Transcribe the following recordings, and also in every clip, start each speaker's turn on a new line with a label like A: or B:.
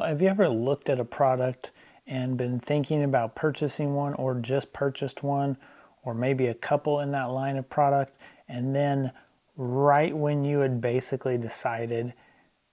A: have you ever looked at a product and been thinking about purchasing one, or just purchased one, or maybe a couple in that line of product, and then right when you had basically decided,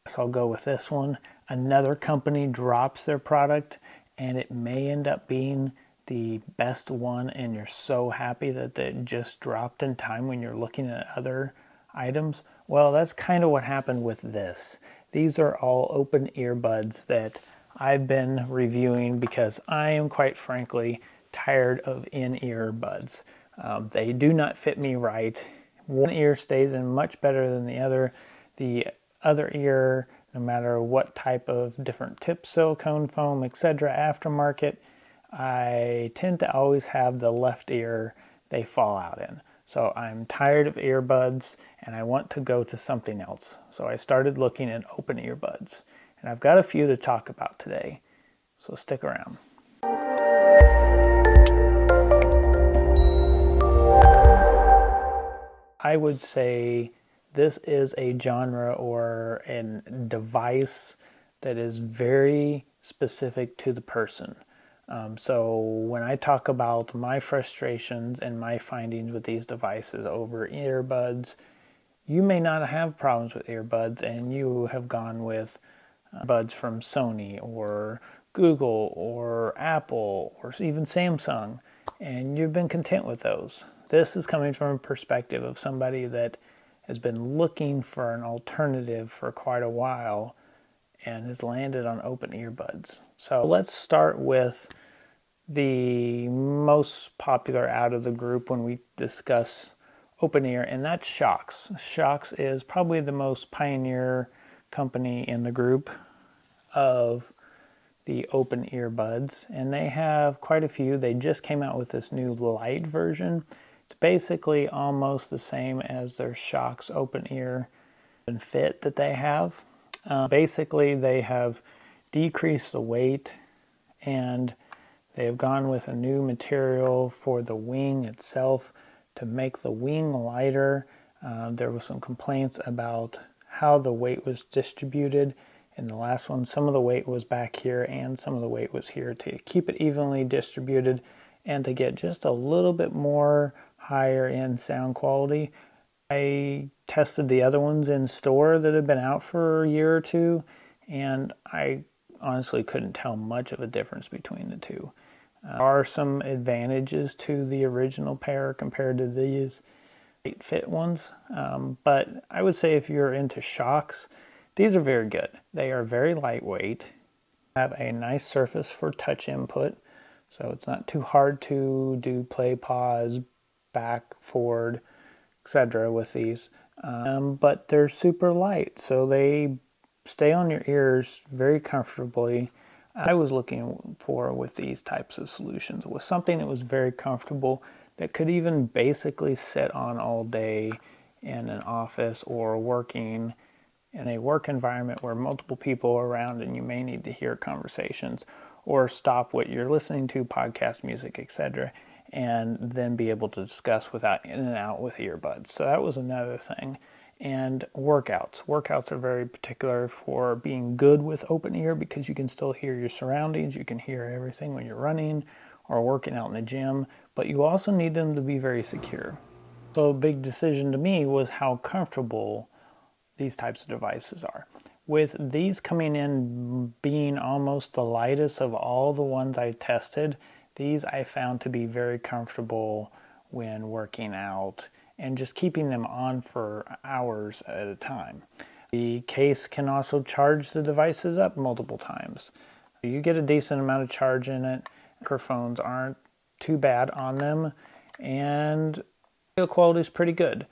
A: so I'll go with this one, another company drops their product and it may end up being the best one, and you're so happy that it just dropped in time when you're looking at other items? Well, that's kind of what happened with this. These are all open earbuds that I've been reviewing because I am, quite frankly, tired of in-ear buds. They do not fit me right. One ear stays in much better than the other. The other ear, no matter what type of different tip, silicone foam, etc., aftermarket, I tend to always have the left ear they fall out in. So I'm tired of earbuds and I want to go to something else. So I started looking at open earbuds. And I've got a few to talk about today. So stick around. I would say this is a genre or a device that is very specific to the person. So when I talk about my frustrations and my findings with these devices over earbuds, you may not have problems with earbuds and you have gone with buds from Sony or Google or Apple or even Samsung, and you've been content with those. This is coming from a perspective of somebody that has been looking for an alternative for quite a while and has landed on open earbuds. So let's start with the most popular out of the group when we discuss open ear, and that's Shokz. Shokz is probably the most pioneer company in the group of the open earbuds, and they have quite a few. They just came out with this new light version. It's basically almost the same as their Shokz open ear and fit that they have. Basically, they have decreased the weight and they have gone with a new material for the wing itself to make the wing lighter. There were some complaints about how the weight was distributed in the last one. Some of the weight was back here and some of the weight was here, to keep it evenly distributed and to get just a little bit more higher end sound quality. I tested the other ones in store that have been out for a year or two, and I honestly couldn't tell much of a difference between the two. There are some advantages to the original pair compared to these fit ones, but I would say if you're into Shokz, these are very good. They are very lightweight, have a nice surface for touch input, so it's not too hard to do play, pause, back, forward, etc. with these, but they're super light, so they stay on your ears very comfortably. I was looking for, with these types of solutions, was something that was very comfortable, that could even basically sit on all day in an office or working in a work environment where multiple people are around and you may need to hear conversations or stop what you're listening to, podcast, music, etc., and then be able to discuss without in and out with earbuds. So that was another thing. And workouts. Workouts are very particular for being good with open ear because you can still hear your surroundings. You can hear everything when you're running or working out in the gym, but you also need them to be very secure. So a big decision to me was how comfortable these types of devices are. With these coming in being almost the lightest of all the ones I tested, these I found to be very comfortable when working out and just keeping them on for hours at a time. The case can also charge the devices up multiple times. You get a decent amount of charge in it. Microphones aren't too bad on them, and the quality is pretty good.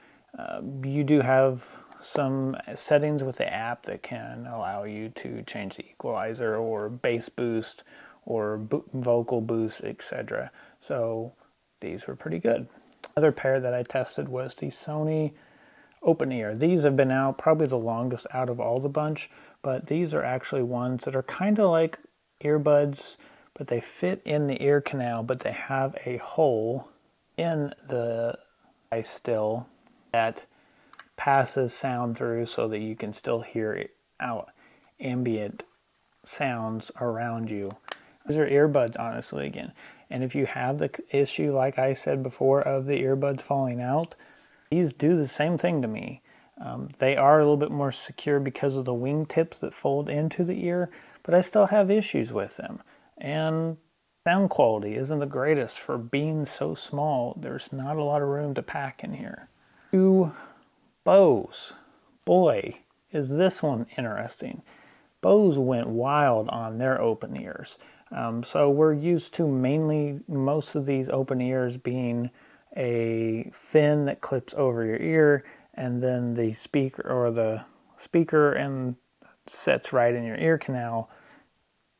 A: You do have some settings with the app that can allow you to change the equalizer or bass boost or vocal boost, etc. So these were pretty good. Another pair that I tested was the Sony open ear. These have been out probably the longest out of all the bunch, but these are actually ones that are kind of like earbuds, but they fit in the ear canal, but they have a hole in the device still that passes sound through so that you can still hear it out ambient sounds around you. These are earbuds, honestly, again. And if you have the issue, like I said before, of the earbuds falling out, these do the same thing to me. They are a little bit more secure because of the wing tips that fold into the ear, but I still have issues with them. And sound quality isn't the greatest for being so small. There's not a lot of room to pack in here. To Bose. Boy, is this one interesting. Bose went wild on their open ears. So we're used to mainly most of these open ears being a fin that clips over your ear, and then the speaker and sets right in your ear canal,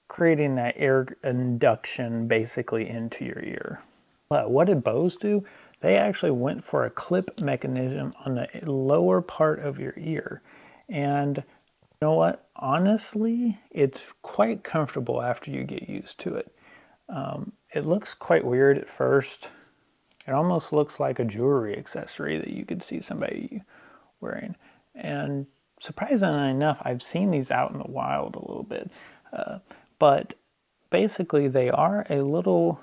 A: creating that air induction basically into your ear. But what did Bose do? They actually went for a clip mechanism on the lower part of your ear. And you know what? Honestly, it's quite comfortable after you get used to it. It looks quite weird at first. It almost looks like a jewelry accessory that you could see somebody wearing. And surprisingly enough, I've seen these out in the wild a little bit. But basically, they are a little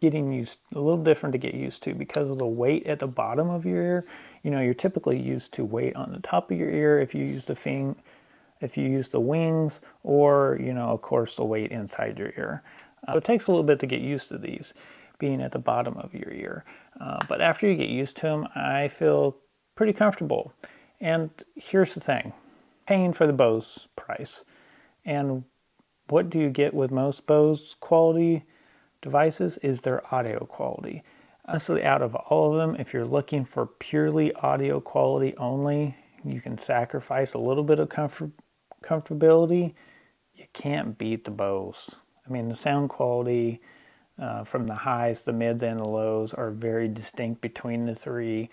A: different to get used to because of the weight at the bottom of your ear. You know, you're typically used to weight on the top of your ear if you use the wings, or, you know, of course, the weight inside your ear. It takes a little bit to get used to these being at the bottom of your ear. But after you get used to them, I feel pretty comfortable. And here's the thing, paying for the Bose price. And what do you get with most Bose quality devices is their audio quality. Honestly, out of all of them, if you're looking for purely audio quality only, you can sacrifice a little bit of comfortability. You can't beat the Bose. I mean, the sound quality from the highs, the mids, and the lows are very distinct between the three.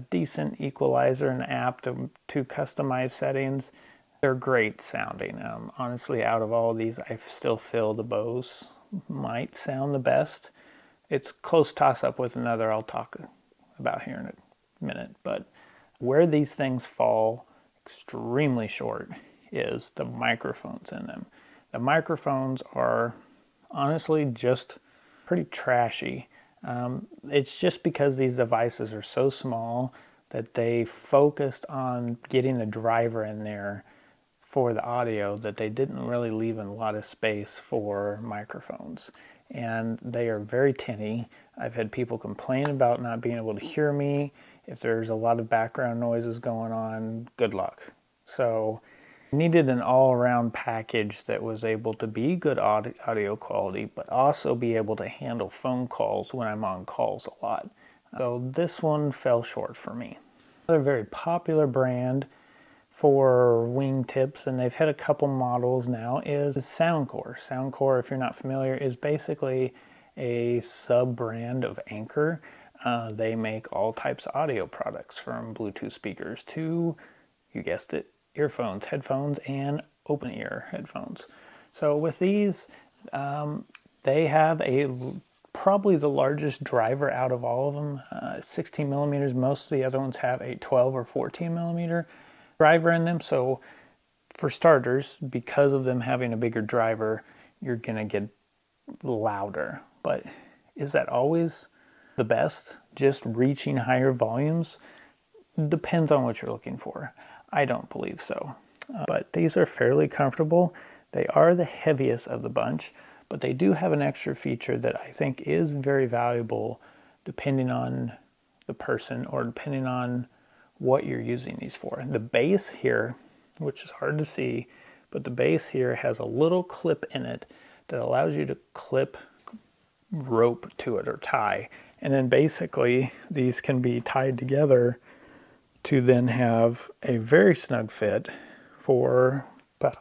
A: Decent equalizer and app to customize settings. They're great sounding. Honestly, out of all of these, I still feel the Bose might sound the best. It's close toss-up with another I'll talk about here in a minute. But where these things fall extremely short is the microphones in them. The microphones are honestly just pretty trashy. It's just because these devices are so small that they focused on getting the driver in there for the audio that they didn't really leave a lot of space for microphones. And they are very tinny. I've had people complain about not being able to hear me. If there's a lot of background noises going on, good luck. So needed an all-around package that was able to be good audio quality, but also be able to handle phone calls when I'm on calls a lot. So this one fell short for me. Another very popular brand for wingtips, and they've had a couple models now, is Soundcore. Soundcore, if you're not familiar, is basically a sub-brand of Anchor. They make all types of audio products, from Bluetooth speakers to, you guessed it, earphones, headphones, and open ear headphones. So with these, they have probably the largest driver out of all of them, 16 millimeters. Most of the other ones have a 12 or 14 millimeter driver in them. So for starters, because of them having a bigger driver, you're gonna get louder. But is that always the best? Just reaching higher volumes? Depends on what you're looking for. I don't believe so. But these are fairly comfortable. They are the heaviest of the bunch, but they do have an extra feature that I think is very valuable depending on the person or depending on what you're using these for. The base here, which is hard to see, but the base here has a little clip in it that allows you to clip rope to it or tie. And then basically these can be tied together to then have a very snug fit for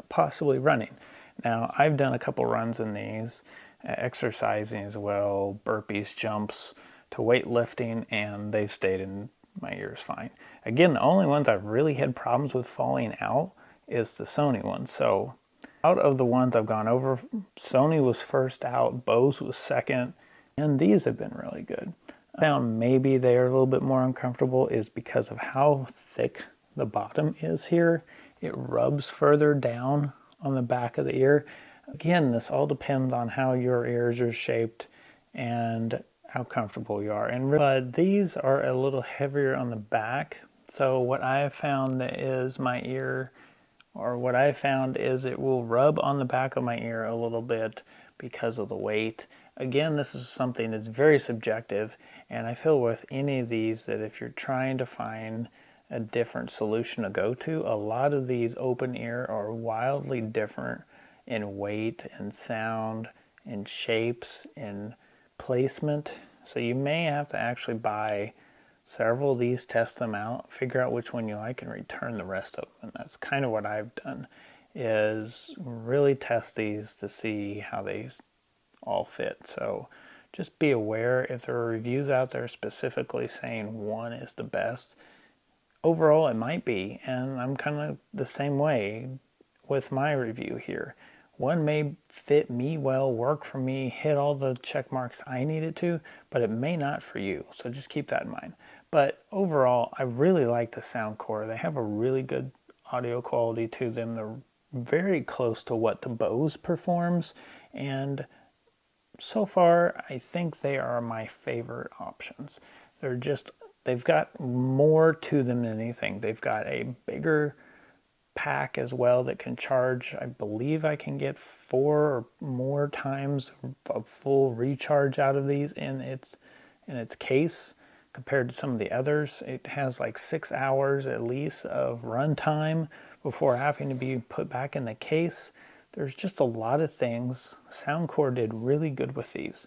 A: possibly running. Now, I've done a couple runs in these, exercising as well, burpees, jumps, to weightlifting, and they've stayed in my ears fine. Again, the only ones I've really had problems with falling out is the Sony ones. So out of the ones I've gone over, Sony was first out, Bose was second, and these have been really good. I found maybe they're a little bit more uncomfortable is because of how thick the bottom is here. It rubs further down on the back of the ear. Again, this all depends on how your ears are shaped and how comfortable you are. And these are a little heavier on the back. So what I have found is my ear, or what I found is it will rub on the back of my ear a little bit because of the weight. Again, this is something that's very subjective, and I feel with any of these that if you're trying to find a different solution to go to, a lot of these open ear are wildly different in weight and sound and shapes and placement. So you may have to actually buy several of these, test them out, figure out which one you like, and return the rest of them. And that's kind of what I've done, is really test these to see how they all fit. So just be aware if there are reviews out there specifically saying one is the best. Overall, it might be, and I'm kind of the same way with my review here. One may fit me well, work for me, hit all the check marks I need it to, but it may not for you. So just keep that in mind. But overall, I really like the Soundcore. They have a really good audio quality to them. They're very close to what the Bose performs, and so far, I think they are my favorite options. They've got more to them than anything. They've got a bigger pack as well that can charge. I believe I can get 4 or more times a full recharge out of these in its case compared to some of the others. It has like 6 hours at least of runtime before having to be put back in the case. There's just a lot of things. Soundcore did really good with these.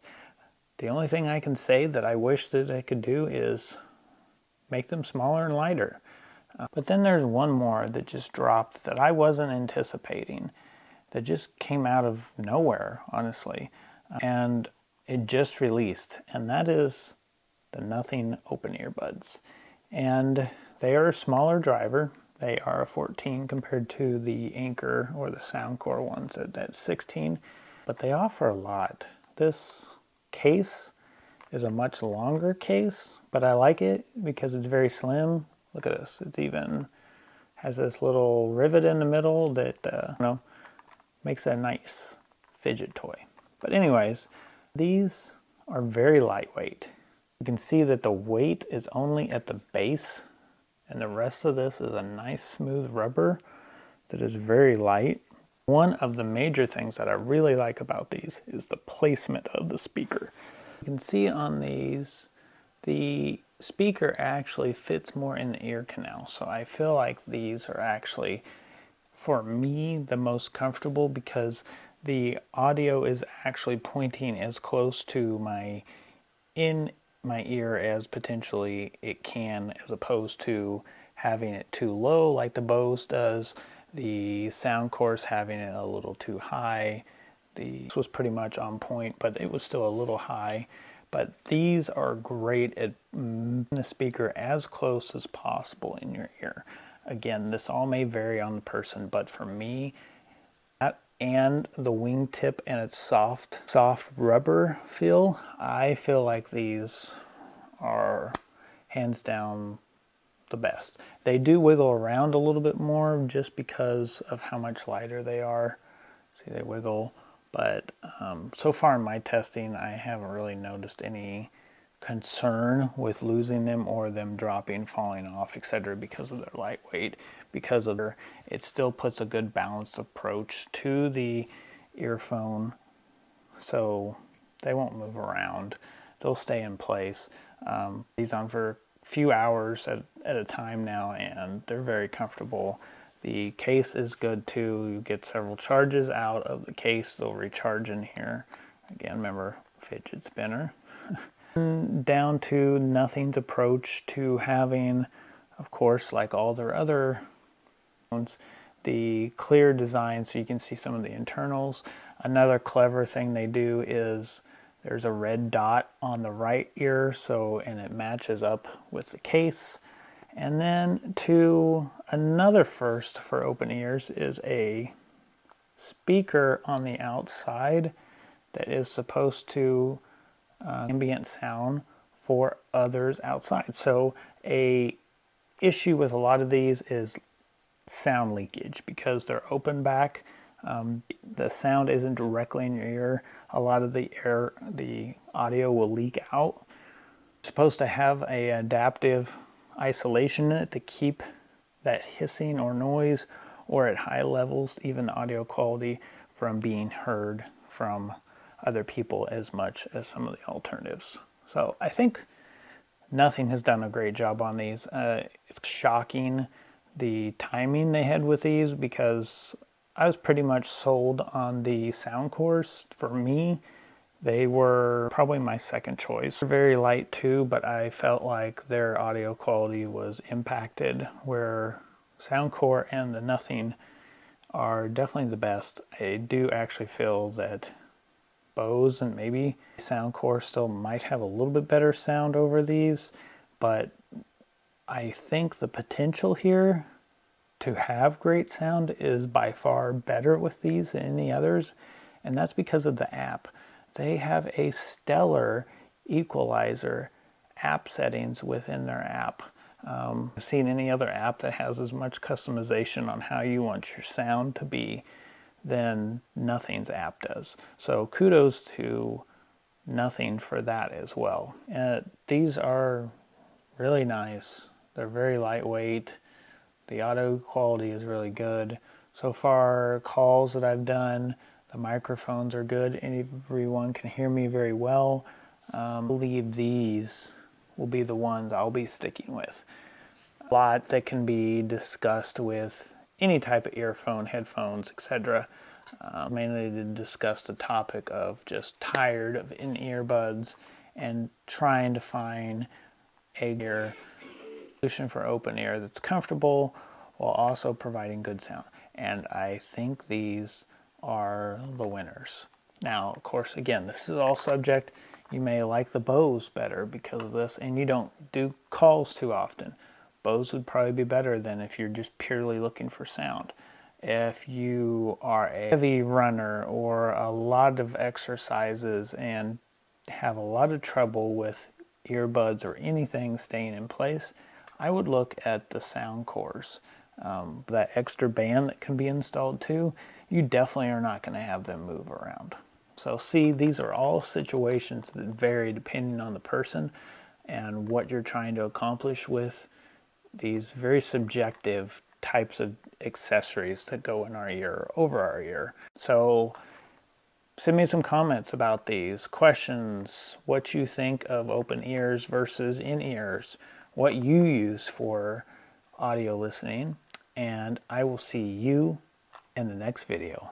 A: The only thing I can say that I wish that I could do is make them smaller and lighter. But then there's one more that just dropped that I wasn't anticipating, that just came out of nowhere, honestly. And it just released, and that is the Nothing Open Earbuds. And they are a smaller driver. They are a 14 compared to the Anchor or the Soundcore ones at 16, but they offer a lot. This case is a much longer case, but I like it because it's very slim. Look at this. It's even has this little rivet in the middle that makes a nice fidget toy. But anyways, these are very lightweight. You can see that the weight is only at the base, and the rest of this is a nice smooth rubber that is very light. One of the major things that I really like about these is the placement of the speaker. You can see on these, the speaker actually fits more in the ear canal. So I feel like these are actually, for me, the most comfortable because the audio is actually pointing as close to my ear as potentially it can, as opposed to having it too low like the Bose does. The Soundcore's having it a little too high. This was pretty much on point, but it was still a little high. But these are great at the speaker as close as possible in your ear. Again, this all may vary on the person, but for me, that and the wingtip and its soft rubber feel, I feel like these are hands down the best. They do wiggle around a little bit more just because of how much lighter they are. See, they wiggle. But so far in my testing, I haven't really noticed any concern with losing them or them dropping, falling off, etc. because of their lightweight. Because of their, it still puts a good balanced approach to the earphone, so they won't move around. They'll stay in place. These on for a few hours at a time now, and they're very comfortable. The case is good too. You get several charges out of the case. They'll recharge in here. Again, remember, fidget spinner. Down to Nothing's approach to having, of course, like all their other phones, the clear design so you can see some of the internals. Another clever thing they do is there's a red dot on the right ear, and it matches up with the case. And then to another first for open ears is a speaker on the outside that is supposed to ambient sound for others outside. So a issue with a lot of these is sound leakage because they're open back. The sound isn't directly in your ear. A lot of the audio will leak out. It's supposed to have a adaptive isolation in it to keep that hissing or noise, or at high levels, even the audio quality, from being heard from other people as much as some of the alternatives. So I think Nothing has done a great job on these. It's shocking the timing they had with these, because I was pretty much sold on the sound cores. For me, they were probably my second choice. They're very light too, but I felt like their audio quality was impacted, where Soundcore and the Nothing are definitely the best. I do actually feel that Bose and maybe Soundcore still might have a little bit better sound over these, but I think the potential here to have great sound is by far better with these than any others, and that's because of the app. They have a stellar equalizer app settings within their app. I've seen any other app that has as much customization on how you want your sound to be than Nothing's app does. So kudos to Nothing for that as well. These are really nice. They're very lightweight. The audio quality is really good. So far, calls that I've done, the microphones are good. Everyone can hear me very well. I believe these will be the ones I'll be sticking with. A lot that can be discussed with any type of earphone, headphones, etc. Mainly to discuss the topic of just tired of in-ear buds and trying to find a solution for open ear that's comfortable while also providing good sound. And I think these are the winners. Now, of course, again, this is all subject. You may like the Bose better because of this, and you don't do calls too often. Bose would probably be better than if you're just purely looking for sound. If you are a heavy runner or a lot of exercises and have a lot of trouble with earbuds or anything staying in place, I would look at the sound cores. That extra band that can be installed too, you definitely are not going to have them move around. So see, these are all situations that vary depending on the person and what you're trying to accomplish with these very subjective types of accessories that go in our ear, over our ear. So send me some comments about these questions, what you think of open ears versus in-ears, what you use for audio listening, and I will see you in the next video.